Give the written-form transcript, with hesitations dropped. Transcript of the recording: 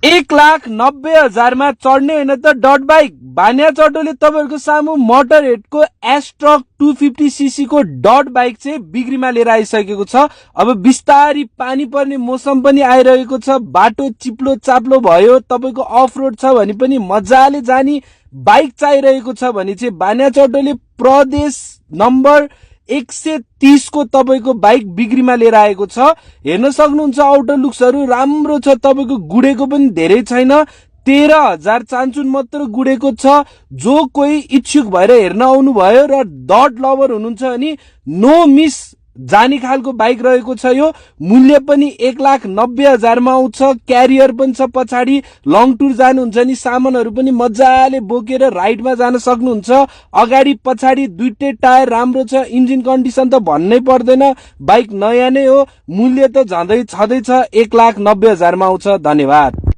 1,90,000 चढ्ने होइन त डट बाइक। भान्या चटोले तपाईँहरूको सामु मोटर हेडको एस्ट्रक 250cc को डट बाइक चाहिँ बिक्रीमा लिएर आइसकेको छ। अब बिस्तारी पानी पर्ने मौसम पनि आइरहेको छ, बाटो चिप्लो चाप्लो भयो, तपाईँको अफ रोड छ भने पनि मजाले जाने बाइक चाहिरहेको छ भने चाहिँ भान्या चटोले प्रदेश नम्बर 130 को तपाईको बाइक बिक्रीमा लिएर आएको छ। हेर्न सक्नुहुन्छ आउटर लुक्सहरू राम्रो छ, तपाईको गुडेको पनि धेरै छैन, 13,000 चान्चुन मात्र गुडेको छ। जो कोही इच्छुक भएर हेर्न आउनु भयो र डट लभर हुनुहुन्छ भने नो मिस जाने खालको बाइक रहेको छ। यो मूल्य पनि 1,90,000 मा आउँछ। क्यारियर पनि छ पछाडि, लङ टुर जानुहुन्छ नि सामानहरू पनि मजाले बोकेर राइडमा जान सक्नुहुन्छ। अगाडि पछाडि दुईटै टायर राम्रो छ, इन्जिन कन्डिसन त भन्नै पर्दैन, बाइक नयाँ नै हो। मूल्य त झँदै छँदैछ 1,90,000 मा आउँछ। धन्यवाद।